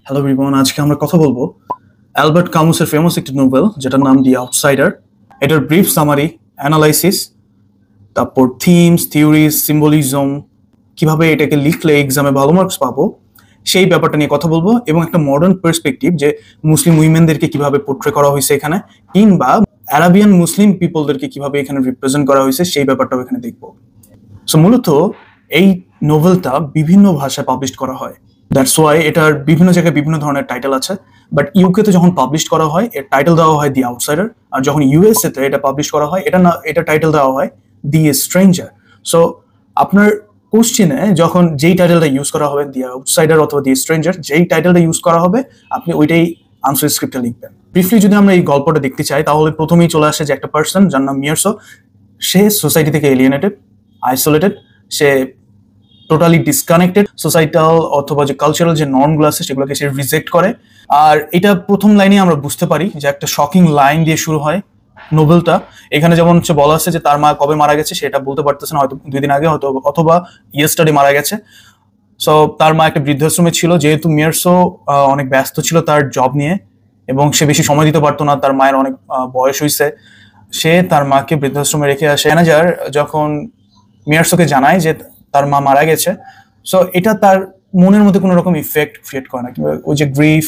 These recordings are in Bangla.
হ্যালো এভরিওয়ান, আজকে আমরা কথা বলবো অ্যালবার্ট কামুসের ফেমাস একটি নোভেল যেটার নাম দি আউটসাইডার। এটার ব্রিফ সামারি, অ্যানালাইসিস, তারপর থিমস, থিওরিজ, সিম্বলিজম, কিভাবে এটাকে লিখলে এক্সামে ভালো মার্কস পাবো সেই ব্যাপারটা নিয়ে কথা বলবো, এবং একটা মডার্ন পার্সপেক্টিভ যে মুসলিম উইমেনদেরকে কিভাবে পোর্ট্রে করা হয়েছে এখানে, কিংবা অ্যারাবিয়ান মুসলিম পিপলদেরকে কিভাবে এখানে রিপ্রেজেন্ট করা হয়েছে সেই ব্যাপারটাও এখানে দেখবো। সো মূলত এই নোভেলটা বিভিন্ন ভাষায় পাবলিশ করা হয়। দ্যাটস ওয়াই এটার বিভিন্ন জায়গায় বিভিন্ন ধরনের টাইটেল আছে। বাট ইউকেতে যখন পাবলিশ করা হয় এর টাইটেল দেওয়া হয় দি আউটসাইডার, আর যখন ইউএসএ তে এটা পাবলিশ করা হয় এটা টাইটেল দেওয়া হয় দি স্ট্রেঞ্জার। সো আপনার কোশ্চেনে যখন যেই টাইটেলটা ইউজ করা হবে, দি আউটসাইডার অথবা দি স্ট্রেঞ্জার, যেই টাইটেলটা ইউজ করা হবে আপনি ওইটাই আনসার স্ক্রিপ্টে লিখবেন। ব্রিফলি যদি আমরা এই গল্পটা দেখতে চাই তাহলে প্রথমেই চলে আসে যে একটা পার্সন যার নাম মিয়ারসো। সে সোসাইটি থেকে এলিয়েনেটেড, আইসোলেটেড, সে টোটালি ডিসকানেক্টেড সোসাইটাল অথবা যে কালচারাল যে নর্মগুলো আছে সেগুলোকে সে রিজেক্ট করে। আর এটা প্রথম লাইনে আমরা বুঝতে পারি যে একটা শকিং লাইন দিয়ে শুরু হয় নোবেলটা। এখানে যেমন হচ্ছে বলা আছে যে তার মা কবে মারা গেছে সেটা বলতে পারতেছে না, হয়তো 2 দিন আগে, হয়তো অথবা ইয়েস্টারডে মারা গেছে। সো তার মা একটা বৃদ্ধাশ্রমে ছিল, যেহেতু মিয়ারসো অনেক ব্যস্ত ছিল তার জব নিয়ে এবং সে বেশি সময় দিতে পারতো না, তার মায়ের অনেক বয়স হয়েছে, সে তার মাকে বৃদ্ধাশ্রমে রেখে আসে। ম্যানেজার যখন মিয়ারসোকে জানায় যে তার মা মারা গেছে, সো এটা তার মনের মধ্যে কোনো রকম ইফেক্ট ক্রিয়েট করে না, কিংবা ওই যে গ্রিফ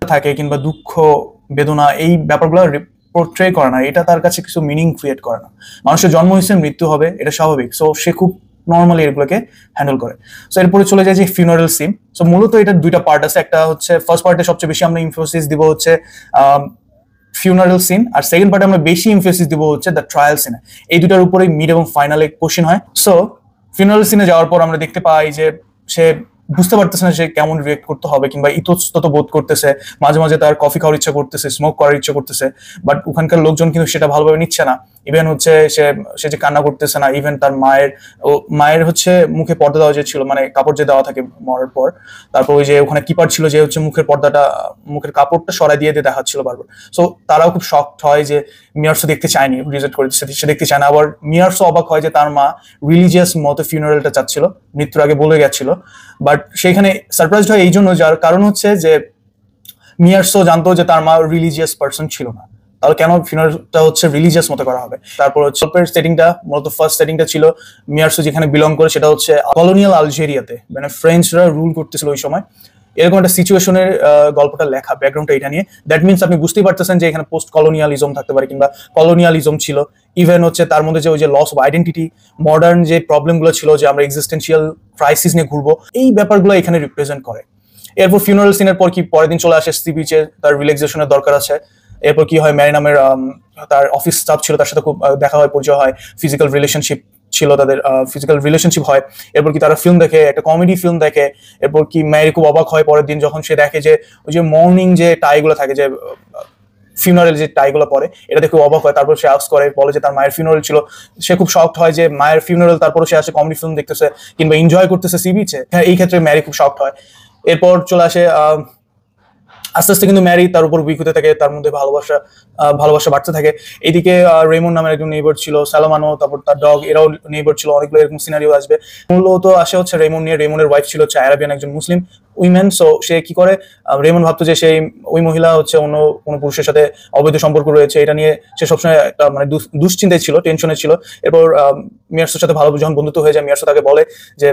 থাকে কিংবা দুঃখ বেদনা এই ব্যাপারগুলো পোর্ট্রে করে না, এটা তার কাছে কিছু মিনিং ক্রিয়েট করে না। মানুষের জন্ম হয়েছে, মৃত্যু হবে, এটা স্বাভাবিক। সো সে খুব নর্মালি এগুলোকে হ্যান্ডেল করে। সো এরপরে চলে যায় যে ফিউনারেল সিন। সো মূলত এটার 2টা পার্ট আছে। একটা হচ্ছে ফার্স্ট পার্টে সবচেয়ে বেশি আমরা ইমফোসিস দিব হচ্ছে ফিউনারেল সিন, আর সেকেন্ড পার্টে আমরা বেশি ইমফোসিস দিব হচ্ছে দ্য ট্রায়াল সিনে। এই দুটার উপরেই মিড এবং ফাইনালে কোশ্চেন হয়। সো ফিউনারেল সিনে যাওয়ার পর আমরা দেখতে পাই যে সে বুঝতে পারতেছে না সে কেমন রিয়েক্ট করতে হবে, কিংবা ইতস্তত বোধ করতেছে, মাঝে মাঝে তার কফি খাওয়ার ইচ্ছা করতেছে, স্মোক করার ইচ্ছা করতেছে, বাট ওখানকার লোকজন কিন্তু সেটা ভালোভাবে নিচ্ছে না। ইভেন হচ্ছে সে যে কান্না করতেছে না, ইভেন তার মায়ের হচ্ছে মুখে পর্দা দেওয়া যে ছিল, মানে কাপড় যে দেওয়া থাকে মরার পর, তারপর ওই যে ওখানে কিপার ছিল যে হচ্ছে মুখের কাপড়টা সরাই দিয়ে দেখাচ্ছিল বারবার। সো তারাও খুব শকড হয় যে মিয়ারসো দেখতে চায়নি, রিজেক্ট করে সে দেখতে চায় না। আবার মিয়ারসো অবাক হয় যে তার মা রিলিজিয়াস মতো ফিউনারেলটা চাচ্ছিল, মৃত্যুর আগে বলে গেছিল। বাট সেখানে সারপ্রাইজড হয় এই জন্য, যার কারণ হচ্ছে যে মিয়ারসো জানতো যে তার মা রিলিজিয়াস পার্সন ছিল না, তাহলে কেন ফিউনারেলটা হচ্ছে রিলিজিয়াস মতো করা হবে। তারপর হচ্ছে সেটিংটা, মূলত ফার্স্ট সেটিংটা ছিল মিয়ারসো যেখানে বিলং করে, সেটা হচ্ছে কলোনিয়াল আলজেরিয়াতে, মানে ফ্রেঞ্চরা রুল করতেছিল ওই সময়। এরকম একটা সিচুয়েশনের গল্পটা লেখা, ব্যাকগ্রাউন্ডটা এটা নিয়ে। দ্যাট মিনস আপনি বুঝতেই পারতেছেন যে এখানে পোস্ট কলোনিয়ালিজম থাকতে পারে, কিংবা কলোনিয়ালিজম ছিল। ইভেন হচ্ছে তার মধ্যে যে ওই যে লস অফ আইডেন্টিটি, মডার্ন যে প্রবলেমগুলো ছিল, যে আমরা এক্সিস্টেন্সিয়াল ক্রাইসিস নিয়ে ঘুরবো, এই ব্যাপারগুলো এখানে রিপ্রেজেন্ট করে। এরপর ফিউনারাল সিনের পর কি পরের দিন চলে আসে সি বিচে, তার রিল্যাক্সেশনের দরকার আছে। এরপর কি হয়, ম্যারি নামের তার অফিস স্টাফ ছিল, তার সাথে খুব দেখা হয়, পরিচয় হয়, ফিজিক্যাল রিলেশনশিপ ছিল তাদের, ফিজিক্যাল রিলেশনশিপ হয়। এরপর কি তারা ফিল্ম দেখে, একটা কমেডি ফিল্ম দেখে। এরপর কি ম্যারি খুব অবাক হয় পরের দিন যখন সে দেখে যে ওই যে মর্নিং যে টাইগুলো থাকে, যে ফিউনারেল যে টাইগুলো পরে, এটা দেখে অবাক হয়। তারপর সে আস্ক করে, বলে যে তার মায়ের ফিউনারেল ছিল। সে খুব শকড হয় যে মায়ের ফিউনারেল, তারপর সে আসে কমেডি ফিল্ম দেখতেছে কিংবা এনজয় করতেছে সি বিচে। হ্যাঁ, এই ক্ষেত্রে ম্যারি খুব শকড হয়। এরপর চলে আসে আস্তে আস্তে কিন্তু ম্যারি তার উপর উইক হতে থাকে, তার মধ্যে ভালোবাসা বাড়তে থাকে। এইদিকে রেমন নামের একজন নেইবার ছিল, সালোমানো, তারপর তার ডগ, এরাও নেইবার ছিল। অনেকগুলো এরকম সিনারিও আসবে। মূলত আসে হচ্ছে রেমন নিয়ে। রেমনের ওয়াইফ ছিল হচ্ছে আরাবিয়ান একজন মুসলিম উইমেন। সো সে কি করে, রেমন ভাবতো যে সেই ওই মহিলা হচ্ছে অন্য কোনো পুরুষের সাথে অবৈধ সম্পর্ক রয়েছে, এটা নিয়ে সে সবসময় একটা মানে দুশ্চিন্তায় ছিল, টেনশনে ছিল। এরপর মিয়ারসোর সাথে ভালো যখন বন্ধুত্ব হয়ে যায়, মিয়ারসো তাকে বলে যে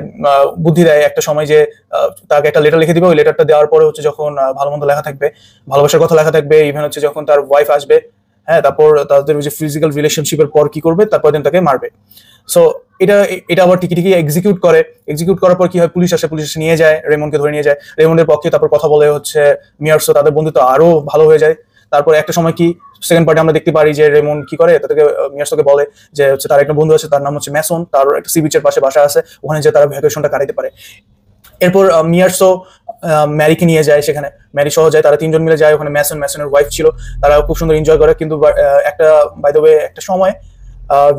বুদ্ধি দেয় একটা সময় যে তাকে একটা লেটার লিখে দিবে। ওই লেটারটা দেওয়ার পরে হচ্ছে যখন ভালো মন্দ লেখা থাকবে, ভালোবাসার কথা লেখা থাকবে, ইভেন হচ্ছে যখন তার ওয়াইফ আসবে, হ্যাঁ, তারপর তাদের ওই যে ফিজিক্যাল রিলেশনশিপের পর কি করবে, তারপর দিন তাকে মারবে। সো এটা আবার টিকি এক্সিকিউট করার পর কি হয়, পুলিশ এসে নিয়ে যায়, রেমনকে ধরে নিয়ে যায়। রেমনের পক্ষে তারপর কথা বলে হচ্ছে মিয়ারসো, তাদের বন্ধুত্ব আরো ভালো হয়ে যায়। তারপর একটা সময় কি সেকেন্ড পার্টে আমরা দেখতে পারি যে রেমন কি করে, তাদেরকে মিয়ারসোকে বলে যে হচ্ছে তার একটা বন্ধু আছে, তার নাম হচ্ছে ম্যাসন, তার একটা সি বিচের পাশে বাসা আছে, ওখানে যে তারা ভ্যাকেশনটা কাটাতে পারে। এরপর মিয়ারসো ম্যারিকে নিয়ে যায়, সেখানে ম্যারি সহ যায়, তারা 3জন মিলে যায় ওখানে। ম্যাসনের ওয়াইফ ছিল, তারা খুব সুন্দর এনজয় করে। কিন্তু একটা বাই দ্য ওয়ে একটা সময়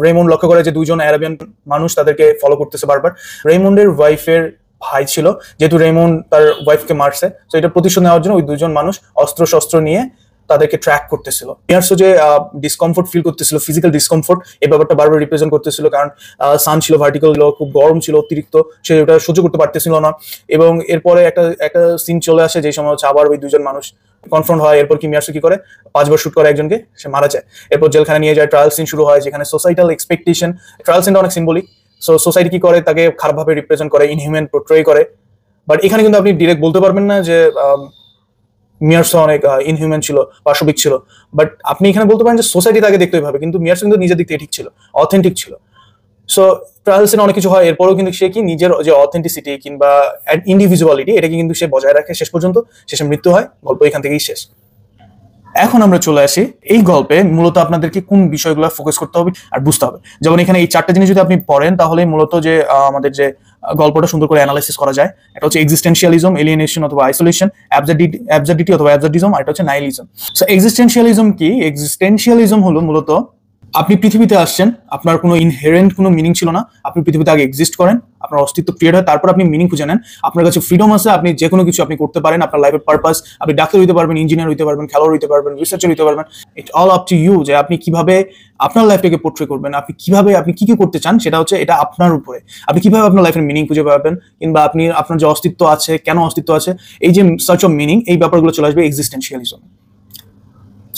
রেমন্ড লক্ষ্য করে যে 2জন আরাবিয়ান মানুষ তাদেরকে ফলো করতেছে বারবার। রেমন্ডের ওয়াইফের ভাই ছিল, যেহেতু রেমন্ড তার ওয়াইফকে মারছে, তো এটা প্রতিশোধ নেওয়ার জন্য ওই 2জন মানুষ অস্ত্র শস্ত্র নিয়ে তাদেরকে ট্র্যাক করতেছিল। মিয়ার্সও যে ডিসকমফোর্ট ফিল করতেছিল, ফিজিক্যাল ডিসকমফোর্ট, এই ব্যাপারটা বারবার রিপ্রেজেন্ট করতেছিল, কারণ সান ছিল ভার্টিক্যাল, খুব গরম ছিল অতিরিক্ত, সে ওটা সহ্য করতে পারতেছিল না। এবং এরপরে একটা সিন চলে আসে যে সময় হচ্ছে আবার ওই দুজন মানুষ কনফ্রন্ট হয়। এরপর কি মিয়ার্স কি করে, 5 বার শুট করে একজনকে, সে মারা যায়। এরপর জেলখানে নিয়ে যায়, ট্রায়াল সিন শুরু হয়, যেখানে সোসাইটাল এক্সপেকটেশন, ট্রায়াল সিনটা অনেক সিম্বলিক। সো সোসাইটি কি করে, তাকে খারাপভাবে রিপ্রেজেন্ট করে, ইনহিউম্যান পোর্ট্রে করে। বাট এখানে কিন্তু আপনি ডিরেক্ট বলতে পারবেন না যে মিয়ার্স অনেক ইনহিউম্যান ছিল, পাশবিক ছিল। বাট আপনি এখানে বলতে পারেন যে সোসাইটি তাকে দেখতে হবে, কিন্তু মিয়ার্স কিন্তু নিজের দিক থেকে ঠিক ছিল, অথেন্টিক ছিল। সো ট্রায়াল সিনে অনেক কিছু হয়, এরপরও কিন্তু সে কি নিজের যে অথেন্টিসিটি কিংবা ইন্ডিভিজুয়ালিটি, এটাকে কিন্তু সে বজায় রাখে শেষ পর্যন্ত, শেষে মৃত্যু হয়, গল্প এখান থেকেই শেষ। এখন আমরা চলে আসি এই গল্পে মূলত আপনাদেরকে কোন বিষয়গুলো ফোকাস করতে হবে আর বুঝতে হবে। যেমন এখানে এই 4টা জিনিস যদি আপনি পড়েন, তাহলে মূলত যে আমাদের যে গল্পটা সুন্দর করে অ্যানালাইসিস করা যায়। এটা হচ্ছে এক্সিস্টেন্সিয়ালিজম, এলিয়েনেশন অথবা আইসোলেশন, অ্যাবসার্ডিটি অথবা অ্যাবসার্ডিজম, আর এটা হচ্ছে নাইলিজম। সো এক্সিস্টেন্সিয়ালিজম কি? এক্সিস্টেন্সিয়ালিজম হলো মূলত আপনি পৃথিবীতে আসছেন, আপনার কোনো ইনহেরেন্ট কোনো মিনিং ছিল না, আপনি পৃথিবীতে আগে এক্সিস্ট করেন, আপনার অস্তিত্ব ক্রিয়েট হয়, তারপর আপনি মিনিং খুঁজে নেন, আপনার কাছে ফ্রিডম আছে, আপনি যে কোনো কিছু আপনি করতে পারেন, আপনার লাইফের পারপাস, আপনি ডাক্তার হইতে পারবেন, ইঞ্জিনিয়ার হইতে পারবেন, খেলোয়াড় হইতে পারবেন, রিসার্চার হইতে পারবেন। It all up to you যে আপনি কিভাবে আপনার লাইফটাকে পোর্ট্রে করবেন, আপনি কিভাবে আপনি কি করতে চান, সেটা হচ্ছে এটা আপনার উপরে। আপনি কিভাবে আপনার লাইফের মিনিং খুঁজে পাবেন, কিংবা আপনি আপনার যে অস্তিত্ব আছে, কেন অস্তিত্ব আছে, এই যে সার্চ অফ মিনিং, এই ব্যাপারগুলো চলে আসবে এক্সিস্টেন্সিয়ালিজম।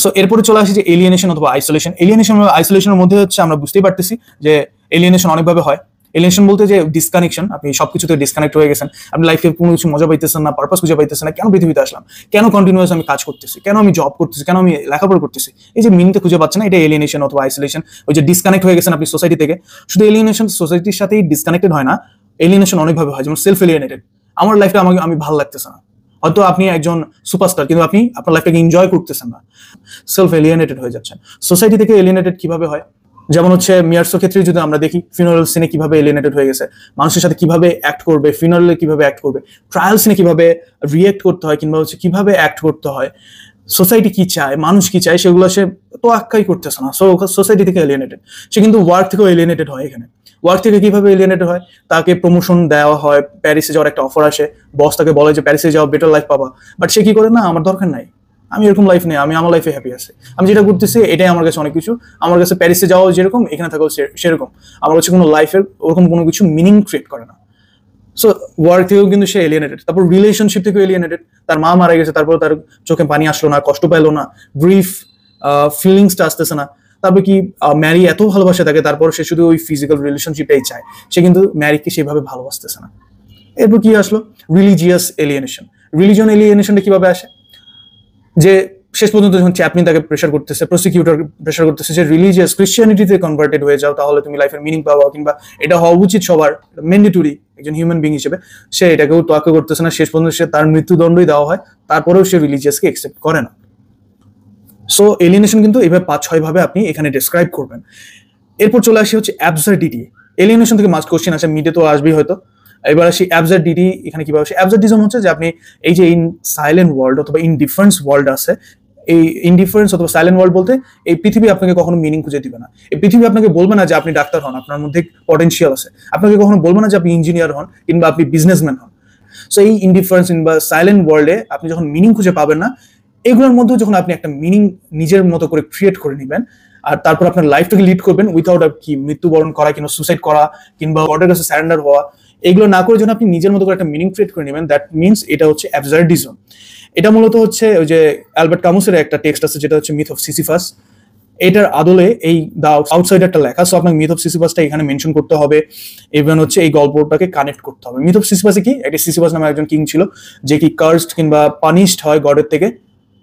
সো এরপরে চলে আসে যে এলিয়েনেশন অথবা আইসোলেশন। এলিয়েনেশন এবং আইসোলেশনের মধ্যে হচ্ছে আমরা বুঝতেই পারতেছি যে এলিয়েনেশন অনেকভাবে হয়। এলিয়েনেশন বলতে যে ডিসকানেকশন, আপনি সবকিছু থেকে ডিসকানেক্ট হয়ে গেছেন, আপনি লাইফে কোনো কিছু মজা পাইতেছেন না, পারপাস খুঁজে পাইতেছেন না, কেন পৃথিবীতে আসলাম, কেন কন্টিনিউয়াস আমি কাজ করতেছি, কেন আমি জব করতেছি, কেন আমি লেখাপড়া করতেছি, এই যে মিনিংটা খুঁজে পাচ্ছেন না, এটা এলিয়েনেশন অথবা আইসোলেশন। ওই যে ডিসকানেক্ট হয়ে গেছেন আপনি সোসাইটি থেকে। শুধু এলিয়েনেশন সোসাইটির সাথেই ডিসকানেক্টেড হয় না, এলিয়েনেশন অনেকভাবে হয়, যেমন সেলফ এলিয়েনেটেড। আমার লাইফটা আমি ভালো লাগতেছে না, হয়তো আপনি একজন সুপারস্টার, কিন্তু আপনি আপনার লাইফটাকে এনজয় করতেছেন না, সেলফ এলিয়েনেটেড হয়ে যাচ্ছেন। সোসাইটি থেকে এলিয়েনেটেড কিভাবে হয়? যেমন হচ্ছে মিয়ার্সের ক্ষেত্রে যদি আমরা দেখি, ফিউনারাল সিনে কিভাবে এলিয়েনেটেড হয়ে গেছে, মানুষের সাথে কিভাবে অ্যাক্ট করবে, ফিউনারালে কিভাবে অ্যাক্ট করবে, ট্রায়াল সিনে কিভাবে রিয়েক্ট করতে হয়, কিংবা হচ্ছে কিভাবে অ্যাক্ট করতে হয়, সোসাইটি কি চায়, মানুষ কি চায়, সেগুলো সে তো আক্কাই করতেছে না। সো সোসাইটি থেকে এলিয়েনেটেড। সে কিন্তু ওয়ার্ক থেকেও এলিয়েনেটেড হয়। এখানে ওয়ার্ক থেকে কিভাবে এলিয়েনেটেড হয়? তাকে প্রমোশন দেওয়া হয়, প্যারিসে যাওয়ার একটা অফার আসে, বস তাকে বলে যে প্যারিসে যাওয়া, বেটার লাইফ পাবা। বাট সে কি করে, না আমার দরকার নাই, আমি এরকম লাইফ নেই, আমি আমার লাইফে হ্যাপি আছি, আমি যেটা করতেছি এটাই আমার কাছে অনেক কিছু। আমার কাছে প্যারিসে যাওয়া যেরকম, এখানে থাকাও সেরকম। আমার কাছে কোনো লাইফের ওরকম কোনো কিছু মিনিং ক্রিয়েট করে না। সো ওয়ার্ক থেকেও কিন্তু সে এলিয়েনেটেড। তারপর রিলেশনশিপ থেকেও এলিয়েনেটেড। তার মা মারা গেছে, তারপর তার চোখে পানি আসলো না, কষ্ট পাইলো না, গ্রিফ ফিলিংসটা আসতেছে না। তারপর কি ম্যারি এত ভালোবাসে তাকে, তারপর সে শুধু ওই ফিজিক্যাল রিলেশনশিপটাই চায়, সে কিন্তু ম্যারিকে সেভাবে ভালোবাসতেছে না। এরপর কি আসলো? Religious alienation. রিলিজন এলিয়েনেশনটা কিভাবে আসে? যে শেষ পর্যন্ত যখন চ্যাপলিন তাকে প্রেশার করতেছে, প্রসিকিউটর প্রেশার করতেছে যে রিলিজিয়াস ক্রিশ্চিয়ানিটিতে কনভার্টেড হয়ে যাও, তাহলে তুমি লাইফের মিনিং পাওয়া, কিংবা এটা হওয়া উচিত সবার, ম্যান্ডেটরি একজন হিউম্যান বিং হিসেবে। সে এটাকেও তোয়াক্কা করতেছে না, শেষ পর্যন্ত সে তার মৃত্যুদণ্ডই দেওয়া হয়, তারপরেও সে রিলিজিয়াসকে অ্যাকসেপ্ট করে না। সো এলিয়েনেশন কিন্তু এইভাবে 5-6 ভাবে আপনি এখানে ডেসক্রাইব করবেন। এরপর চলে আসি হচ্ছে অ্যাবসার্ডিটি। এলিয়েনেশন থেকে মাস্ট কোশ্চেন আছে, মিডে তো আসবেই হয়তো। এবার আসি অ্যাবসার্ডিটি, এখানে কিভাবে আসে? অ্যাবসার্ডিজম হচ্ছে যে আপনি এই যে ইন সাইলেন্ট ওয়ার্ল্ড অথবা ইনডিফারেন্স ওয়ার্ল্ড আছে, এই ইনডিফারেন্স অথবা সাইলেন্ট ওয়ার্ল্ড বলতে এই পৃথিবী আপনাকে কখনো মিনিং খুঁজে দিবে না। এই পৃথিবী আপনাকে বলবে না যে আপনি ডাক্তার হন, আপনার মধ্যে পটেনশিয়াল আছে, আপনাকে কখনো বলবে না যে আপনি ইঞ্জিনিয়ার হন কিংবা আপনি বিজনেসম্যান হন। সো এই ইনডিফারেন্স বা সাইলেন্ট ওয়ার্ল্ডে আপনি যখন মিনিং খুঁজে পাবেন না, এগুলোর মধ্যেও যখন আপনি একটা মিনিং নিজের মতো করে ক্রিয়েট করে নেবেন, আর তারপর আপনার লাইফটাকে লিড করবেন উইথাউট কি মৃত্যুবরণ করা, কিংবা সুসাইড করা, কিংবা গডের কাছে সারেন্ডার হওয়া, এগুলো না করে যখন আপনি নিজের মতো করে একটা মিনিং ক্রিয়েট করে নেবেন, দ্যাট মিনস এটা হচ্ছে অ্যাবসার্ডিজম। এটা মূলত হচ্ছে ওই যে অ্যালবার্ট কামুসের একটা টেক্সট আছে, যেটা হচ্ছে মিথ অফ সিসিফাস। এটার আদলে এই দা আউটসাইডারটা লেখা। সো আপনাকে মিথ অফ সিসিফাসটা এখানে মেনশন করতে হবে, ইভেন হচ্ছে এই গল্পটাকে কানেক্ট করতে হবে। মিথ অফ সিসিফাসে কি, একটা সিসিফাস নামে একজন কিং ছিল, যে কি কার্সড কিংবা পানিশড হয় গডের থেকে,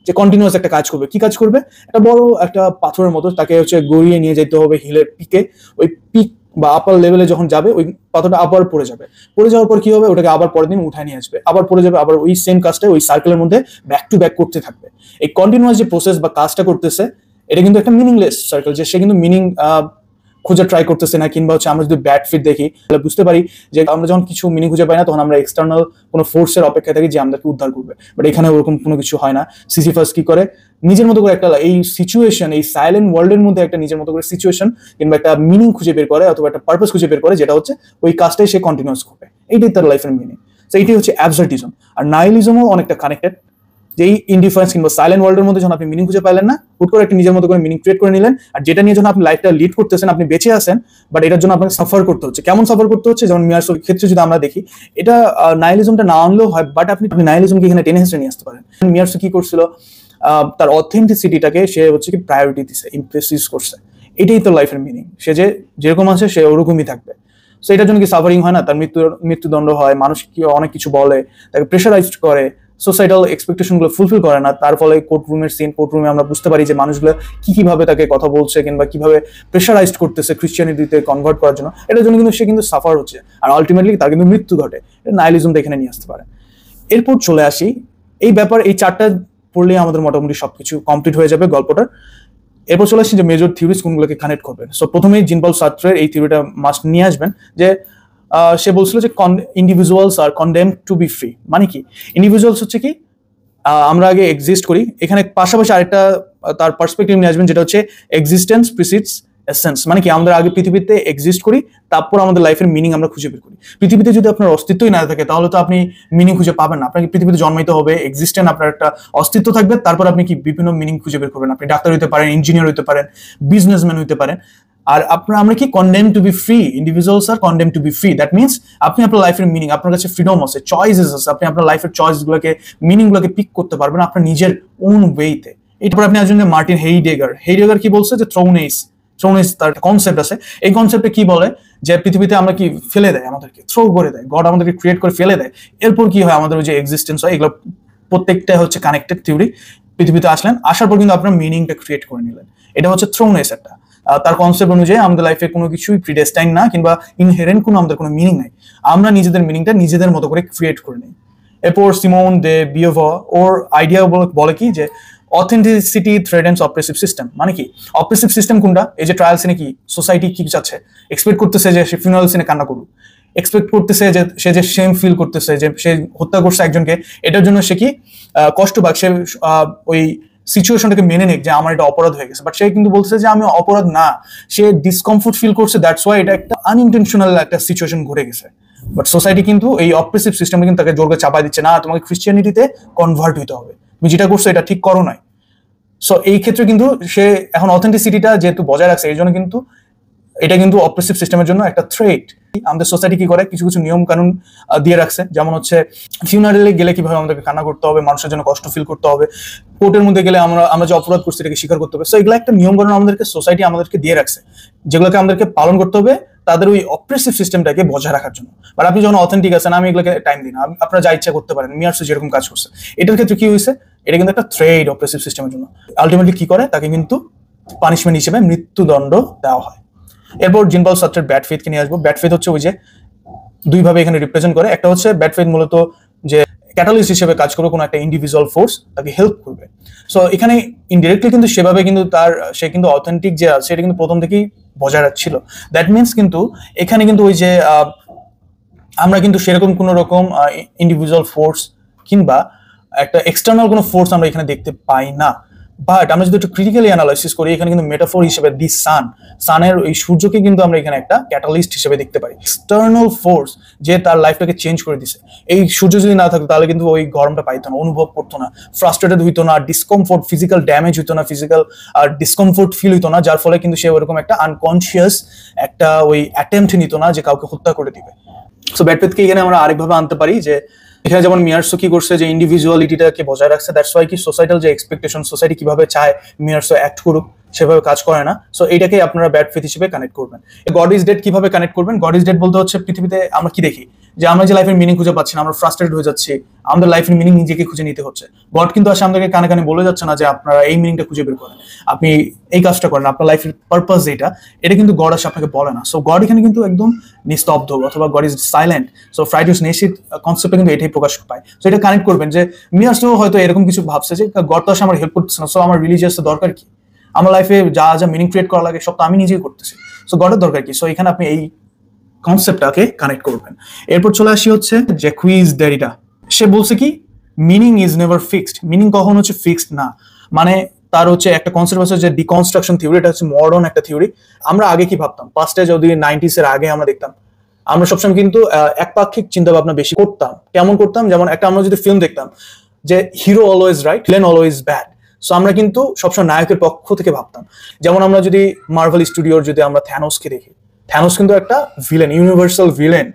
যে কন্টিনিউয়াস একটা কাজ করবে। কি কাজ করবে? একটা বড় একটা পাথরের মতো তাকে হচ্ছে গড়িয়ে নিয়ে যেতে হবে হিলের পিকে। ওই পিক বা আপার লেভেলে যখন যাবে, ওই পাথরটা আবার পড়ে যাবে। পড়ে যাওয়ার পর কি হবে? ওটাকে আবার পরের দিন উঠায় নিয়ে আসবে, আবার পড়ে যাবে, আবার ওই সেম কাজটা ওই সার্কেলের মধ্যে ব্যাক টু ব্যাক করতে থাকবে। এই কন্টিনিউয়াস যে প্রসেস বা কাজটা করতেছে, এটা কিন্তু একটা মিনিংলেস সার্কেল, যে সে কিন্তু মিনিং খুঁজে ট্রাই করতেছে না। কিংবা হচ্ছে আমরা যদি ব্যাড ফিট দেখি, তাহলে বুঝতে পারি যে আমরা যখন কিছু মিনিং খুঁজে পাই না, তখন আমরা এক্সটার্নাল কোনো ফোর্সের অপেক্ষায় থাকি যে আমাদেরকে উদ্ধার করবে। বাট এখানে ওরকম কোনো কিছু হয় না। সিসিফাস কি করে? নিজের মতো করে একটা এই সিচুয়েশন, এই সাইলেন্ট ওয়ার্ল্ডের মধ্যে একটা নিজের মতো করে সিচুয়েশন কিংবা একটা মিনিং খুঁজে বের করে, অথবা একটা পারপাস খুঁজে বের করে, যেটা হচ্ছে ওই কাজটাই সে কন্টিনিউয়াস করবে। এইটাই তার লাইফের মিনিং। তো এইটাই হচ্ছে অ্যাবসার্ডিজম। আর নাইলিজমও অনেকটা কানেক্টেড। যে এই ইনডিফারেন্স কিংবা সাইলেন্ট ওয়ার্ল্ডের মধ্যে যখন আপনি মিনিং খুঁজে পাইলেন না, হুট করে একটা নিজের মতো করে মিনিং ক্রিয়েট করে নিলেন, আর যেটা নিয়ে যখন আপনি লাইফটা লিড করতেছেন, আপনি বেঁচে আছেন, বাট এটার জন্য আপনাকে সাফার করতে হচ্ছে। কেমন সাফার করতে হচ্ছে? যেমন মিয়ারসোর ক্ষেত্রে যদি আমরা দেখি, এটা নাইলিজমটা না আনলেও হয়, বাট আপনি নাইলিজমকে এখানে টেনে হেসে নিয়ে আসতে পারেন। মিয়ারসো কি করছিল, তার অথেন্টিসিটিটাকে সে হচ্ছে কি প্রায়োরিটি দিচ্ছে, ইমপ্রেসিভ করছে। এটাই তো লাইফের মিনিং। সে যেরকম আছে সে ওরকমই থাকবে। সো এটার জন্য কি সাফারিং হয় না, তার মৃত্যুদণ্ড হয়, মানুষ কি অনেক কিছু বলে, তাকে প্রেশারাইজড করে, সোসাইটাল এক্সপেকটেশন গুলো ফুলফিল করে না। তার ফলে কোর্টরুমের সিন, কোর্টরুমে আমরা বুঝতে পারি যে মানুষগুলো কিভাবে তাকে কথা বলছে কিংবা কিভাবে প্রেশারাইজড করতেছে ক্রিশ্চিয়ানিটিতে কনভার্ট করার জন্য। এটার জন্য কিন্তু সে কিন্তু সাফার হচ্ছে, আর আলটিমেটলি তার কিন্তু মৃত্যু ঘটে। নাইলিজমটা এখানে নিয়ে আসতে পারে। এরপর চলে আসি এই ব্যাপার, এই চারটা পড়লে আমাদের মোটামুটি সবকিছু কমপ্লিট হয়ে যাবে গল্পটার। এরপর চলে আসছি যে মেজর থিওরিজ কোনগুলোকে কানেক্ট করবেন। সো প্রথমেই জিন পল সার্ত্রের এই থিওরিটা মাস্ট নিয়ে আসবেন, যে সে বলছিল যে individuals are condemned to be free. মানে কি, ইন্ডিভিজুয়ালস হচ্ছে কি আমরা আগে এক্সিস্ট করি, এখানে পাশাপাশি আরেকটা তার পার্সপেক্টিভ নিয়ে আসবেন, যেটা হচ্ছে এক্সিস্টেন্স প্রিসিডস এসেন্স। মানে কি, আমরা আগে পৃথিবীতে এক্সিস্ট করি, তারপর আমাদের লাইফের মিনিং আমরা খুঁজে বের করি। পৃথিবীতে যদি আপনার অস্তিত্বই না থাকে, তাহলে তো আপনি মিনিং খুঁজে পাবেন না। আপনাকে পৃথিবীতে জন্মাইতে হবে, এক্সিস্টেন্ট আপনার একটা অস্তিত্ব থাকবে, তারপর আপনি কি বিভিন্ন মিনিং খুঁজে বের করবেন। আপনি ডাক্তার হইতে পারেন, ইঞ্জিনিয়ার হইতে পারেন, বিজনেসম্যান হইতে পারেন। আর আমরা কি condemn to be free, individuals are condemn to be free. That means আপনি আপনার লাইফের মিনিং, আপনার কাছে ফ্রিডম আছে, চয়েসেস আছে, আপনি আপনার লাইফের চয়েস গুলোকে, মিনিং গুলোকে পিক করতে পারবেন আপনার নিজের ওন ওয়েতে। এরপর আপনি আসবেন মার্টিন হেইডেগার কি বলছে, যে থ্রোনেস তার কনসেপ্ট আছে। এই কনসেপ্টে কি বলে, যে পৃথিবীতে আমরা কি ফেলে দেয়, আমাদেরকে থ্রো করে দেয়, গড আমাদেরকে ক্রিয়েট করে ফেলে দেয়। এরপর কি হয়, আমাদের যে এক্সিস্টেন্স হয়, এগুলো প্রত্যেকটা হচ্ছে কানেক্টেড থিওরি। পৃথিবীতে আসার পর কিন্তু আপনার মিনিংটা ক্রিয়েট করে নিলেন। এটা হচ্ছে থ্রোনেস একটা। তার কনসেপ্ট অনুযায়ী আমাদের লাইফে কোনো কিছুই প্রিডেস্টাইন না, কিংবা ইনহেরেন্ট আমাদের কোনো মিনিং নাই। আমরা নিজেদের মিনিংটা নিজেদের মতো করে ক্রিয়েট করে নিই। এরপর সিমোন দে বিওভর ওর আইডিয়া বলে কি, যে অথেন্টিসিটি থ্রেডেন্স অপ্রেসিভ সিস্টেম। মানে কি, অপ্রেসিভ সিস্টেম কোনটা? এই যে ট্রায়াল সিনে কি সোসাইটি কি চাচ্ছে, এক্সপেক্ট করতেছে যে সে ফিউনারাল সিনে কান্না করুক, এক্সপেক্ট করতেছে যে সে যে সেম ফিল করতেছে যে সে হত্যা করছে একজনকে, এটার জন্য সে কি কষ্ট পাক, সে ওই সিচুয়েশনটাকে মেনে নেক যে আমার এটা অপরাধ হয়ে গেছে। বাট সে কিন্তু বলছে যে আমি অপরাধ না, সে ডিসকমফোর্ট ফিল করছে, দ্যাটস ওয়াই এটা একটা আনইনটেনশনাল একটা সিচুয়েশন ঘটে গেছে। বাট সোসাইটি কিন্তু এই অপ্রেসিভ সিস্টেমে কিন্তু তাকে জোর করে চাপাই দিচ্ছে, না তোমাকে ক্রিশ্চিয়ানিটিতে কনভার্ট হইতে হবে, তুমি যেটা করছো এটা ঠিক করো নাই। সো এই ক্ষেত্রে কিন্তু সে এখন অথেন্টিসিটিটা যেহেতু বজায় রাখছে, এই জন্য কিন্তু এটা কিন্তু অপ্রেসিভ সিস্টেমের জন্য একটা থ্রেট। আমাদের সোসাইটি কি করে, কিছু কিছু নিয়ম কানুন দিয়ে রাখছে, যেমন হচ্ছে ফিউনারেলে গেলে কিভাবে আমাদেরকে কান্না করতে হবে, মানুষের জন্য কষ্ট ফিল করতে হবে, কোর্টের মধ্যে গেলে আমরা যে অপরাধ করছি এটাকে স্বীকার করতে হবে। সো এগুলো একটা নিয়ম কানুন আমাদেরকে সোসাইটি আমাদেরকে দিয়ে রাখছে, যেগুলোকে আমাদেরকে পালন করতে হবে তাদের ওই অপ্রেসিভ সিস্টেমটাকে বজায় রাখার জন্য। বাট আপনি যখন অথেন্টিক আছেন, আমি এগুলোকে টাইম দিই না, আপনারা যা ইচ্ছা করতে পারেন। মিয়ারসো যেরকম কাজ করছে, এটার ক্ষেত্রে কি হয়েছে, এটা কিন্তু একটা থ্রেড অপ্রেসিভ সিস্টেমের জন্য। আলটিমেটলি কি করে, তাকে কিন্তু পানিশমেন্ট হিসেবে মৃত্যুদণ্ড দেওয়া হয়। এরপর জিন পল সার্ত্রের ব্যাড ফেথকে নিয়ে আসবো। ব্যাড ফেথ হচ্ছে ওই যে দুইভাবে এখানে রিপ্রেজেন্ট করে। একটা হচ্ছে ব্যাড ফেথ মূলত যে ক্যাটালিস্ট হিসেবে কাজ করবে, কোনো একটা ইন্ডিভিজুয়াল ফোর্স তাকে হেল্প করবে। সো এখানে ইনডিরেক্টলি কিন্তু সেভাবে কিন্তু সে কিন্তু অথেন্টিক যে আছে সেটা কিন্তু প্রথম থেকেই বজায় রাখছিল। দ্যাট মিনস কিন্তু এখানে কিন্তু ওই যে আমরা কিন্তু সেরকম কোনো রকম ইন্ডিভিজুয়াল ফোর্স কিংবা একটা এক্সটার্নাল কোনো ফোর্স আমরা এখানে দেখতে পাই না। বাট আমরা যদি একটু ক্রিটিক্যালি অ্যানালাইসিস করি, এখানে কিন্তু মেটাফোর হিসেবে দি সানের ওই সূর্যকে কিন্তু আমরা এখানে একটা ক্যাটালিস্ট হিসেবে দেখতে পারি, এক্সটার্নাল ফোর্স যে তার লাইফটাকে চেঞ্জ করে দিছে। এই সূর্য যদি না থাকতো তাহলে কিন্তু ওই গরমটা পাইতো না, অনুভব করতো না, ফ্রাস্ট্রেটেড হইতো না, ডিসকমফোর্ট, ফিজিক্যাল ড্যামেজ হইতো না, ফিজিক্যাল ডিসকমফোর্ট ফিল হইতো না, যার ফলে কিন্তু সে ওরকম একটা আনকনসিয়াস একটা ওই অ্যাটেম্পট নিত না যে কাউকে হত্যা করে দিবে। সো ব্যাড ফেথকে এখানে আমরা আরেকভাবে আনতে পারি, যে এখানে যেমন মিয়ারসো কি করছে, যে ইন্ডিভিজুয়ালিটিটাকে বজায় রাখছে। দ্যাটস ওয়াই কি সোসাইটাল যে এক্সপেকটেশন, সোসাইটি কিভাবে চায় মিয়ারসো অ্যাক্ট করুক, সেভাবে কাজ করে না। সো এইটাকে আপনারা ব্যাড ফেথ হিসেবে কানেক্ট করবেন। গড ইজ ডেড কিভাবে কানেক্ট করবেন? গড ইজ ডেড বলতে হচ্ছে পৃথিবীতে আমরা কি দেখি, যে আমরা যে লাইফের মিনিং খুঁজে পাচ্ছি না, আমরা ফ্রাস্ট্রেটেড হয়ে যাচ্ছি, আমাদের লাইফের মিনিং নিজেকে খুঁজে নিতে হচ্ছে। গড কিন্তু আসে আমাদেরকে কানে কানে বলে যাচ্ছে না যে আপনারা এই মিনিংটা খুঁজে বের করেন, আপনি এই কাজটা করেন, আপনার লাইফের পারপাস এটা কিন্তু গড আসে আপনাকে বলে না। সো গড এখানে কিন্তু একদম নিস্তব্ধ, অথবা God is silent. So Friedrich Nietzsche কনসেপ্টে কিন্তু এটাই প্রকাশ পায়। সো এটা কানেক্ট করবেন যে মিয়ারসো হয়তো এরকম কিছু ভাবছে যে গড তো আসে আমার হেল্প করতেছে না, সো আমার রিলিজিয়াস দরকার কি, আমার লাইফে যা যা মিনিং ক্রিয়েট করা লাগে সব তো আমি নিজেই করতেছি, সো গডের দরকার কি। সো এখানে আপনি এই কনসেপ্টটাকে কানেক্ট করবেন। এরপর চলে আসি হচ্ছে জ্যাকুইজ দেরিডা। সে বলছে কি, meaning is never fixed. Meaning কখনো হচ্ছে ফিক্সড না। মানে তার হচ্ছে একটা কনসেপ্ট আছে যে ডিকনস্ট্রাকশন থিওরি, এটা হচ্ছে মডার্ন একটা থিওরি। আমরা আগে কি ভাবতাম, পাস্টে যদি 90s এর আগে আমরা দেখতাম, আমরা সবসময় কিন্তু একপাক্ষিক চিন্তা ভাবনা বেশি করতাম। কেমন করতাম? যেমন একটা আমরা যদি ফিল্ম দেখতাম, যে hero always right, villain always bad. So আমরা কিন্তু সবসময় নায়কের পক্ষ থেকে ভাবতাম। যেমন আমরা যদি মার্ভেল স্টুডিওর যদি আমরা থ্যানোসকে দেখি, থ্যানোস কিন্তু একটা ভিলেন, ইউনিভার্সাল ভিলেন।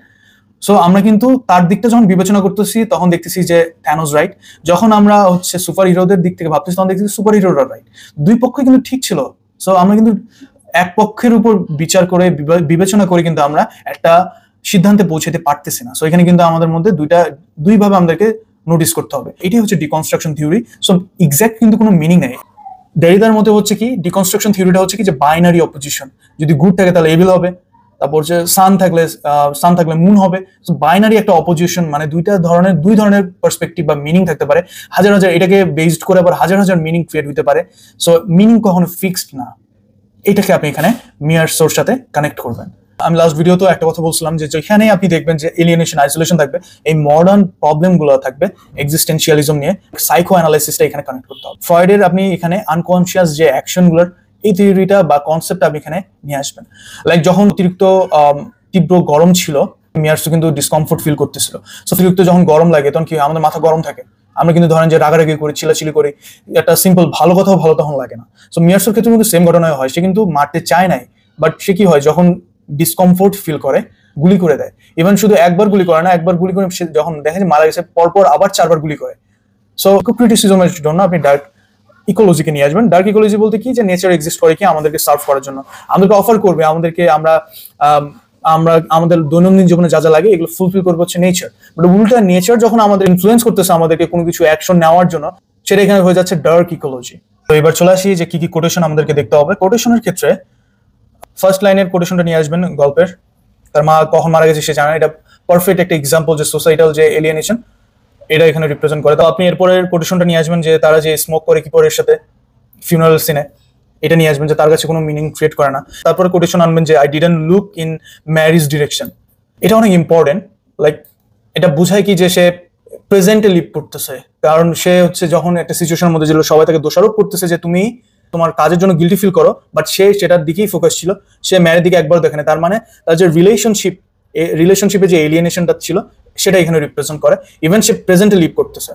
সো আমরা কিন্তু তার দিকটা যখন বিবেচনা করতেছি তখন দেখতেছি যে থ্যানোস রাইট, যখন আমরা হচ্ছে সুপার হিরোদের দিক থেকে ভাবতেছি তখন দেখতেছি সুপার হিরোরা রাইট। দুই পক্ষ কিন্তু ঠিক ছিল। সো আমরা কিন্তু এক পক্ষের উপর বিচার করে বিবেচনা করে কিন্তু আমরা একটা সিদ্ধান্তে পৌঁছাতে পারতেছি না। সো এখানে কিন্তু আমাদের মধ্যে দুইভাবে আমাদেরকে নোটিস করতে হবে। এটাই হচ্ছে ডিকনস্ট্রাকশন থিওরি। সো এক্সাক্ট কিন্তু কোনো মিনিং নেই। ডেরিদার মধ্যে হচ্ছে কি ডিকনস্ট্রাকশন থিওরিটা হচ্ছে কি যে বাইনারি অপোজিশন, যদি গুড থাকে তাহলে এভিল হবে, তারপর হচ্ছে সান থাকলে মুন হবে। বাইনারি একটা অপোজিশন, মানে দুই ধরনের পার্সপেক্টিভ বা মিনিং থাকতে পারে, হাজার হাজার, এটাকে বেসড করে আবার হাজার হাজার মিনিং ক্রিয়েট হতে পারে। সো মিনিং কখনো ফিক্সড না, এটাকে আপনি এখানে মিয়ার সোর্স সাথে কানেক্ট করবেন। আমি লাস্ট ভিডিওতে একটা কথা বলছিলাম যে যেখানে আপনি দেখবেন যে এলিয়েনেশন, আইসোলেশন থাকবে, এই মডার্ন প্রবলেম গুলো থাকবে এক্সিস্টেন্সিয়ালিজম নিয়ে, সাইকো অ্যানালাইসিসটা এখানে কানেক্ট করতে হবে। ফ্রয়েডের আপনি এখানে আনকনসিয়াস যে অ্যাকশন গুলোর এই থিওরিটা বা কনসেপ্ট আপনি এখানে নিয়ে আসবেন। লাইক যখন অতিরিক্ত তীব্র গরম ছিল, মিয়ার্স কিন্তু ডিসকমফোর্ট ফিল করতেছিল। সো অতিরিক্ত যখন গরম লাগে তখন কি আমাদের মাথা গরম থাকে, আমরা কিন্তু ধরেন যে রাগারাগি করি, চিলাচিলি করি, একটা সিম্পল ভালো কথাও ভালো তখন লাগে না। সো মিয়ার্সের ক্ষেত্রে কিন্তু সেম ঘটনা হয়, সে কিন্তু মারতে চায় নাই, বাট সে কি হয় যখন ডিসকমফোর্ট ফিল করে গুলি করে দেয়। ইভেন শুধু একবার গুলি করে না, একবার গুলি করে সে যখন দেখে যে মারা গেছে পরপর আবার 4বার গুলি করে। সো ক্রিটিসিজমের জন্য আপনি ডার্ক ইকোলজিকে নিয়ে আসবেন। ডার্ক ইকোলজি বলতে কি যে নেচার এক্সিস্ট করে কি আমাদেরকে সার্ভ করার জন্য, আমাদেরকে অফার করবে, আমাদেরকে আমরা আমাদের দৈনন্দিন জীবনে যা যা লাগে এগুলো ফুলফিল করবে হচ্ছে নেচার। বাট উল্টা নেচার যখন আমাদের ইনফ্লুয়েন্স করতেছে আমাদেরকে কোনো কিছু অ্যাকশন নেওয়ার জন্য, সেটা এখানে হয়ে যাচ্ছে ডার্ক ইকোলজি। তো এবার চলে আসি যে কি কি কোটেশন আমাদেরকে দেখতে হবে। কোটেশনের ক্ষেত্রে ফার্স্ট লাইনের কোটেশনটা নিয়ে আসবেন গল্পের, তার মা কখন মারা গেছে সে জানে, এটা পারফেক্ট একটা এক্সাম্পল যে সোসাইটাল যে এলিয়েনেশন এটা এখানে রিপ্রেজেন্ট করে। তো আপনি এরপরের কোটেশনটা নিয়ে আসবেন যে তারা যে স্মোক করে কিপরের সাথে ফিউনারাল সিনে, এটা নিয়ে আসবেন যে তার কাছে কোনো মিনিং ক্রিয়েট করে না। তারপরে কোটেশন আনবেন যে I didn't look in marriage direction. এটা অনেক ইম্পর্টেন্ট। লাইক এটা বোঝায় কি যে সে প্রেজেন্টে লিভ করতেছে, কারণ সে হচ্ছে যখন একটা সিচুয়েশনের মধ্যে যেগুলো সবাই তাকে দোষারোপ করতেছে যে তুমি তোমার কাজের জন্য গিল্টি ফিল করো, বাট সে সেটার দিকেই ফোকাস ছিল, সে ম্যারের দিকে একবার দেখে না। তার মানে তার যে রিলেশনশিপে যে এলিয়েনেশনটা ছিল সেটা এখানে রিপ্রেজেন্ট করে। ইভেন সে প্রেজেন্টে লিভ করতেছে,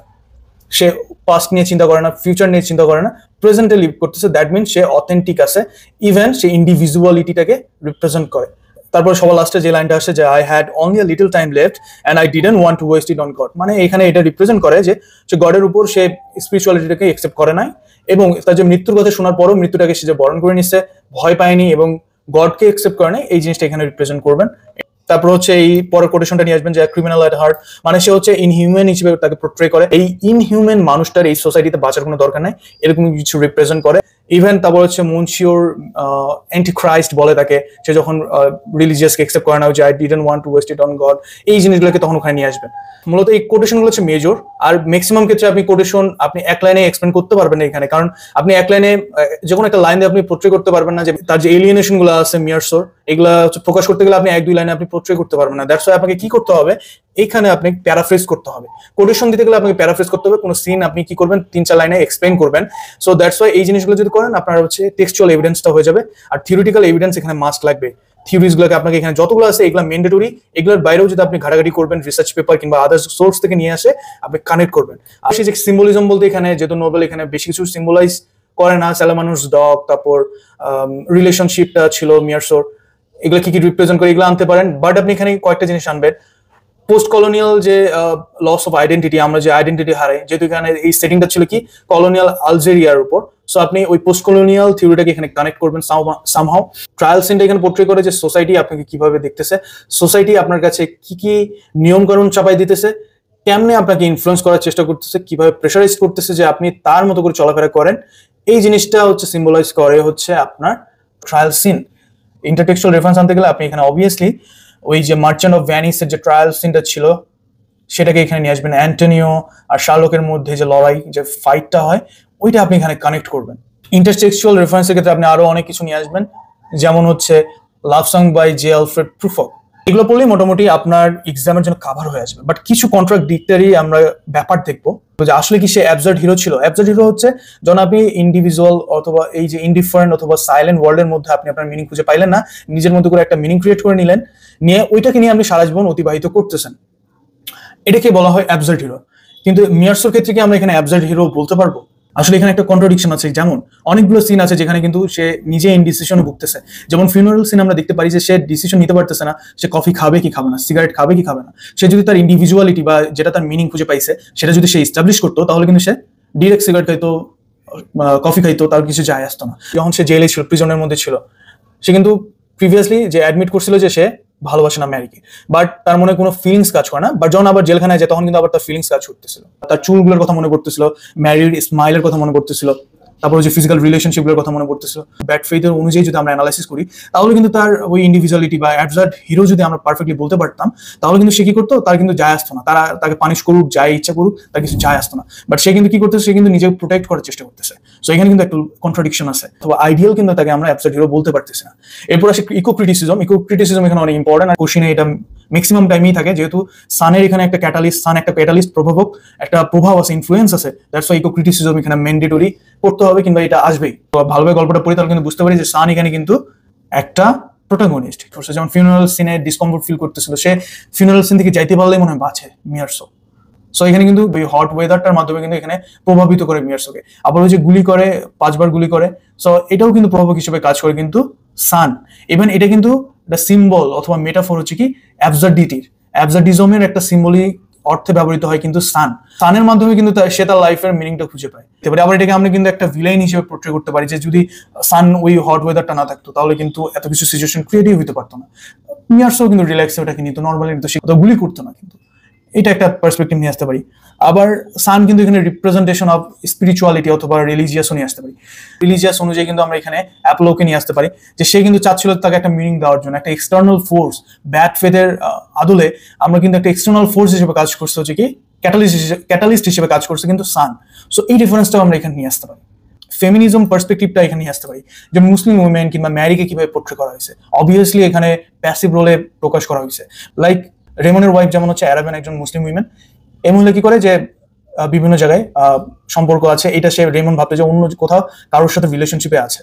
সে পাস্ট নিয়ে চিন্তা করে না, ফিউচার নিয়ে চিন্তা করে না, প্রেজেন্টে লিভ করতেছে। দ্যাট মিনস সে অথেন্টিক আছে, ইভেন সে ইন্ডিভিজুয়ালিটিটাকে রিপ্রেজেন্ট করে। তারপর সবার লাস্টে যে লাইনটা আসে যে I had only a little time left and I didn't want to West it on god. মানে এখানে এটা রিপ্রেজেন্ট করে যে সে গডের উপর সে স্পিরিচুয়ালিটিটাকে একসেপ্ট করে নাই, এবং তার যে মৃত্যুর কথা শোনার পরও মৃত্যুটাকে সে যে বরণ করে নিচ্ছে, ভয় পায়নি এবং গডকে একসেপ্ট করে নাই, এই জিনিসটা এখানে রিপ্রেজেন্ট করবেন। তারপর হচ্ছে এই পরের কোটেশনটা নিয়ে আসবেন যে ক্রিমিনাল এট হার্ট, মানে সে হচ্ছে ইনহিউম্যান হিসেবে তাকে পোর্ট্রে করে। এই ইনহিউম্যান মানুষটার এই সোসাইটিতে বাঁচার কোনো দরকার নাই, এরকম কিছু রিপ্রেজেন্ট করে। ইভেন তারপর হচ্ছে মুনশিওর অ্যান্টিক্রাইস্ট বলে তাকে, সে যখন রিলিজিয়াসকে একসেপ্ট করে না, যে I didn't want to West it on god, এই জিনিসগুলোকে তখন ওখানে নিয়ে আসবেন। মূলত এই কোটেশনগুলো হচ্ছে মেজর। আর ম্যাক্সিমাম ক্ষেত্রে আপনি কোটেশন আপনি এক লাইনে এক্সপ্লেন করতে পারবেন না এখানে, কারণ আপনি এক লাইনে যে কোনো একটা লাইন দিয়ে আপনি পোর্ট্রে করতে পারবেন না যে তার যে এলিয়েনেশন গুলো আছে মিয়ারসোর, এগুলা প্রকাশ করতে গেলে আপনি 1-2 লাইনে আপনি পোর্ট্রে করতে পারবেন না। দ্যাটস ওয়াই আপনাকে কি করতে হবে, এইখানে আপনি প্যারাফ্রেজ করতে হবে। কোটেশন দিতে গেলে আপনাকে প্যারাফ্রেজ করতে হবে, কোনো সিন আপনি কি করবেন 3-4 লাইনে এক্সপ্লেন করবেন। সো দ্যাটস ওয়াই এই জিনিসগুলো যদি করেন আপনার হচ্ছে টেক্সচুয়াল এভিডেন্সটা হয়ে যাবে। আর থিওরিটিক্যাল এভিডেন্স এখানে মাস্ট লাগবে। থিওরিজ গুলোকে আপনাকে এখানে যতগুলো আছে এগুলো ম্যান্ডেটরি, এগুলোর বাইরেও যদি আপনি ঘাটাঘাটি করবেন রিসার্চ পেপার কিংবা আদার সোর্স থেকে নিয়ে আসে আপনি কানেক্ট করবেন। আর সেই যে সিম্বলিজম বলতে এখানে যেহেতু নোবেল এখানে বেশি কিছু সিম্বলাইজ করে না, স্যালামানুস ডগ, তারপর রিলেশনশিপটা ছিল মিয়ারসোর, এগুলো কি কি রিপ্রেজেন্ট করে এগুলো আনতে পারেন। বাট আপনি এখানে কয়েকটা জিনিস আনবেন। পোস্ট কলোনিয়াল যে লস অফ আইডেন্টিটি, আমরা যে আইডেন্টিটি হারাই, যেহেতু এখানে এই সেটিংটা ছিল কি কলোনিয়াল আলজেরিয়ার উপর, সো আপনি ওই পোস্ট কলোনিয়াল থিওরিটাকে এখানে কানেক্ট করবেন সামহাউ। ট্রায়াল সিনটা এখানে পোর্ট্রে করে যে সোসাইটি আপনাকে কিভাবে দেখতেছে, সোসাইটি আপনার কাছে কি কি নিয়ম কানুন চাপাই দিতেছে, কেমনে আপনাকে ইনফ্লুয়েন্স করার চেষ্টা করতেছে, কিভাবে প্রেশারাইজ করতেছে যে আপনি তার মতো করে চলাফেরা করেন, এই জিনিসটা হচ্ছে সিম্বলাইজ করে হচ্ছে আপনার ট্রায়াল সিন। ইন্টারটেক্সচুয়াল রেফারেন্স আনতে গেলে আপনি এখানে অবভিয়াসলি ওই যে মার্চেন্ট অফ ভ্যানিসের যে ট্রায়াল সিনটা ছিল সেটাকে এখানে নিয়ে আসবেন। অ্যান্টনিও আর শার্লকের মধ্যে যে লড়াই, যে ফাইটটা হয়, ওইটা আপনি এখানে কানেক্ট করবেন। ইন্টারটেক্সচুয়াল রেফারেন্সের ক্ষেত্রে আপনি আরো অনেক কিছু নিয়ে আসবেন, যেমন হচ্ছে love song by J Alfred Prufrock. এগুলো পড়লেই মোটামুটি আপনার এক্সামের জন্য কভার হয়ে আসবে। বাট কিছু কন্ট্রাডিক্টরি আমরা ব্যাপার দেখবো যে আসলে কি সে অ্যাবসার্ড হিরো ছিল। অ্যাবসার্ড হিরো হচ্ছে যখন আপনি ইন্ডিভিজুয়াল অথবা এই যে ইনডিফারেন্ট অথবা সাইলেন্ট ওয়ার্ল্ডের মধ্যে আপনি আপনার মিনিং খুঁজে পাইলেন না, নিজের মধ্যে করে একটা মিনিং ক্রিয়েট করে নিলেন, নিয়ে ওইটাকে নিয়ে আপনি সারা জীবন অতিবাহিত করতেছেন, এটাকে বলা হয় অ্যাবসার্ড হিরো। কিন্তু মিয়ার্সোর ক্ষেত্রে কি আমরা এখানে অ্যাবসার্ড হিরো বলতে পারবো? আসলে এখানে একটা কন্ট্রাডিকশন আছে, যেমন অনেকগুলো সিন আছে যেখানে কিন্তু সে নিজে ইনডিসিশনে ভুগতেছে। যেমন ফিউনারাল সিন আমরা দেখতে পারি যে সে ডিসিশন নিতে পারতেছে না, সে কফি খাবে কি খাবে না, সিগারেট খাবে কি খাবে না। সে যদি তার ইন্ডিভিজুয়ালিটি বা যেটা তার মিনিং খুঁজে পাইছে সেটা যদি সে এস্টাবলিশ করতো, তাহলে কিন্তু সে ডিরেক্ট সিগারেট খাইতো, কফি খাইতো, তার কিছু যায় আসতো না। যখন সে জেলে ছিল, প্রিজনের মধ্যে ছিল, সে কিন্তু প্রিভিয়াসলি যে অ্যাডমিট করছিল যে সে ভালোবাসে না ম্যারিকে, বাট তার মনে কোনো ফিলিংস কাজ করে না। বাট যখন আবার জেলখানায় যায় তখন কিন্তু আবার তার ফিলিংস কাজ করতেছিল, তার চুলগুলোর কথা মনে পড়তেছিল, ম্যারির স্মাইলের কথা মনে পড়তেছিল, তারপর যে ফিজিক্যাল রিলেশনশিপগুলোর কথা মনে পড়তেছিল। ব্যাড ফেইথের অনুযায়ী যদি আমরা অ্যানালাইসিস করি, তাহলে কিন্তু তার ওই ইন্ডিভিজুয়ালিটি বা অ্যাবসার্ড হিরো যদি আমরা পারফেক্টলি বলতে পারতাম, তাহলে কিন্তু সে কি করতো, তার কিন্তু যায় আসতো না, তাকে পানিশ করুক, যাই ইচ্ছা করুক, তার কিছু যায় আসতো না। বাট সে কিন্তু কি করতেছে, সে কিন্তু নিজেকে প্রোটেক্ট করার চেষ্টা করতেছে। সো এখানে কিন্তু একটু কন্ট্রাডিকশন আছে, অথবা আইডিয়াল কিন্তু তাকে আমরা অ্যাবসার্ড হিরো বলতে পারতেছি না। এরপর আসে ইকো ক্রিটিসিজম এখানে অনেক ইম্পর্টেন্ট, আর কোশ্চিনে এটা ম্যাক্সিমাম টাইমেই থাকে, যেহেতু সানের এখানে একটা ক্যাটালিস্ট প্রভাবক, একটা প্রভাব আছে, ইনফ্লুয়েন্স আছে। দ্যাটস ওয়াই ইকো ক্রিটিসিজম এখানে ম্যান্ডেটরি পড়তে হবে, কিংবা এটা আসবেই। তো ভালোভাবে গল্পটা পড়ি তাহলে কিন্তু বুঝতে পারি যে সান এখানে কিন্তু একটা প্রোটাগনিস্ট। যেমন ফিউনারাল সিনে ডিসকমফোর্ট ফিল করতেছিল, সে ফিউনারাল সিন থেকে যাইতে পারলেই মনে হয় বাঁচে মিয়ার্সো। সো এখানে কিন্তু ওই হট ওয়েদারটার মাধ্যমে কিন্তু এখানে প্রভাবিত করে মিয়ার্সোকে। আবার ওই যে গুলি করে, 5 বার গুলি করে, সো এটাও কিন্তু প্রভাবক হিসেবে কাজ করে কিন্তু সান। ইভেন এটা কিন্তু একটা সিম্বল অথবা মেটাফোর হচ্ছে কি অ্যাবসার্ডিজমের একটা সিম্বলিক অর্থে ব্যবহৃত হয় কিন্তু সানের মাধ্যমে কিন্তু সে তার লাইফের মিনিংটা খুঁজে পায়। এবারে আবার এটাকে আমরা কিন্তু একটা ভিলেন হিসেবে পোর্ট্রে করতে পারি, যে যদি সান ওই হট ওয়েদারটা না থাকতো তাহলে কিন্তু এত কিছু সিচুয়েশন ক্রিয়েটই হতে পারতো না। মিয়ার্সও কিন্তু রিল্যাক্সে ওটাকে নিত, নর্মালি নিত, সে গুলি করতো না। কিন্তু এটা একটা পার্সপেক্টিভ নিয়ে আসতে পারি। আবার সান কিন্তু এখানে রিপ্রেজেন্টেশন অফ স্পিরিচুয়ালিটি অথবা রিলিজিয়াসও নিয়ে আসতে পারি। রিলিজিয়াস অনুযায়ী কিন্তু আমরা এখানে অ্যাপোলোকে নিয়ে আসতে পারি, যে সে কিন্তু চাচ্ছিল তাকে একটা মিনিং দেওয়ার জন্য, একটা এক্সটার্নাল ফোর্স, ব্যাড ফেথের আদলে আমরা কিন্তু একটা এক্সটার্নাল ফোর্স হিসেবে কাজ করছে, হচ্ছে কি ক্যাটালিস্ট হিসেবে কাজ করছে কিন্তু সান। সো এই ডিফারেন্সটাও আমরা এখানে নিয়ে আসতে পারি। ফেমিনিজম পার্সপেক্টিভটা এখানে নিয়ে আসতে পারি, যে মুসলিম উইমেন কিংবা ম্যারিকে কিভাবে পোর্ট্রে করা হয়েছে। অবভিয়াসলি এখানে প্যাসিভ রোলে প্রকাশ করা হয়েছে, লাইক রেমনের ওয়াইফ যেমন হচ্ছে অ্যারাবিয়ান একজন মুসলিম উইমেন। এই মহিলা কি করে, যে বিভিন্ন জায়গায় সম্পর্ক আছে, এটা সে রেমন ভাবতে যে অন্য কোথাও কারোর সাথে রিলেশনশিপে আছে,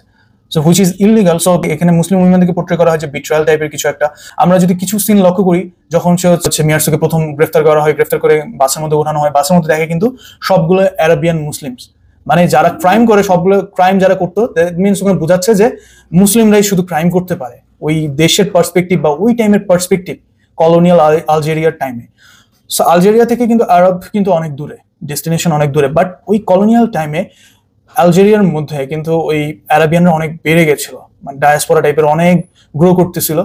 so which is illegal. So এখানে মুসলিম উইমেনদেরকে পোর্ট্রে করা হয় যে বিট্রায়াল টাইপের কিছু একটা। আমরা যদি কিছু সিন লক্ষ্য করি, যখন সে হচ্ছে মিয়ার্সোকে প্রথম গ্রেফতার করা হয়, গ্রেফতার করে বাসের মধ্যে ওঠানো হয়, বাসের মধ্যে দেখে কিন্তু সবগুলো অ্যারাবিয়ান মুসলিমস, মানে যারা ক্রাইম করে, সবগুলো ক্রাইম যারা করতো, দ্যাট মিনস ওখানে বোঝাচ্ছে যে মুসলিমরাই শুধু ক্রাইম করতে পারে, ওই দেশের পার্সপেক্টিভ বা ওই টাইমের পার্সপেক্টিভ, কলোনিয়াল আলজেরিয়ার টাইমে। সো আলজেরিয়া থেকে কিন্তু আরব কিন্তু অনেক দূরে, ডেস্টিনেশন অনেক দূরে, বাট ওই কলোনিয়াল টাইমে আলজেরিয়ার মধ্যে কিন্তু ওই অ্যারাবিয়ানরা অনেক বেড়ে গেছিল, মানে ডায়াসপোরা টাইপের অনেক গ্রো করতেছিল।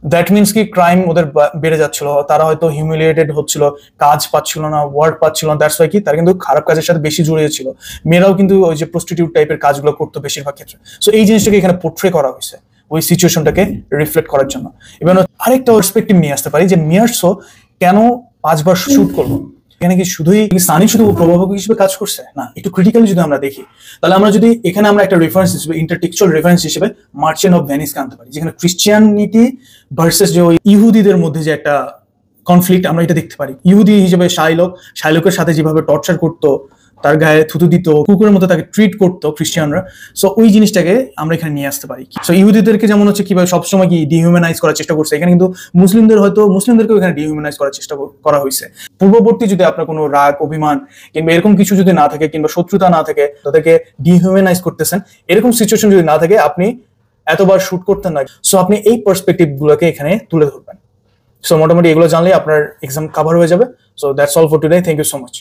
দ্যাট মিনস কি ক্রাইম ওদের বেড়ে যাচ্ছিল, তারা হয়তো হিউমিলিয়েটেড হচ্ছিল, কাজ পাচ্ছিল না, ওয়ার্ক পাচ্ছিল না। দ্যাটস ওয়াই কি তারা কিন্তু খারাপ কাজের সাথে বেশি জড়িয়ে ছিল। মেয়েরাও কিন্তু ওই যে প্রস্টিটিউট টাইপের কাজগুলো করতো বেশিরভাগ ক্ষেত্রে। সো এই জিনিসটাকে এখানে পোর্ট্রে করা হয়েছে ওই সিচুয়েশনটাকে রিফ্লেক্ট করার জন্য। এবং আরেকটা পার্সপেক্টিভ নিয়ে আসতে পারি, যে মিয়ার্সো কেন 5 বার শুট করলো। এখানে কি শুধুই সানি শুধু প্রভাবক হিসেবে কাজ করছে না, একটু ক্রিটিক্যালি যদি আমরা দেখি, তাহলে আমরা যদি এখানে আমরা একটা রেফারেন্স হিসেবে, ইন্টারটেক্সচুয়াল রেফারেন্স হিসেবে মার্চেন্ট অফ ভেনিসকে আনতে পারি, যেখানে ক্রিশ্চিয়ানিটি ভার্সেস যে ওই ইহুদিদের মধ্যে যে একটা কনফ্লিক্ট আমরা এটা দেখতে পারি। ইহুদি হিসেবে শাইলকের সাথে যেভাবে টর্চার করতো, তার গায়ে থুতু দিত, কুকুরের মতো তাকে ট্রিট করতো খ্রিস্টিয়ানরা। সো ওই জিনিসটাকে আমরা এখানে নিয়ে আসতে পারি। সো ইহুদিদেরকে যেমন হচ্ছে কিভাবে সবসময় কি ডিহিউম্যানাইজ করার চেষ্টা করছে, এখানে কিন্তু মুসলিমদেরকেও এখানে ডিহিউম্যানাইজ করার চেষ্টা করা হয়েছে। পূর্ববর্তী যদি আপনার কোনো রাগ, অভিমান কিংবা এরকম কিছু যদি না থাকে, কিংবা শত্রুতা না থাকে, তাদেরকে ডিহিউম্যানাইজ করতেছেন, এরকম সিচুয়েশন যদি না থাকে, আপনি এতবার শুট করতেন না। সো আপনি এই পার্সপেক্টিভ গুলোকে এখানে তুলে ধরবেন। সো মোটামুটি এগুলো জানলে আপনার এক্সাম কভার হয়ে যাবে। So that's all for today, thank you so much.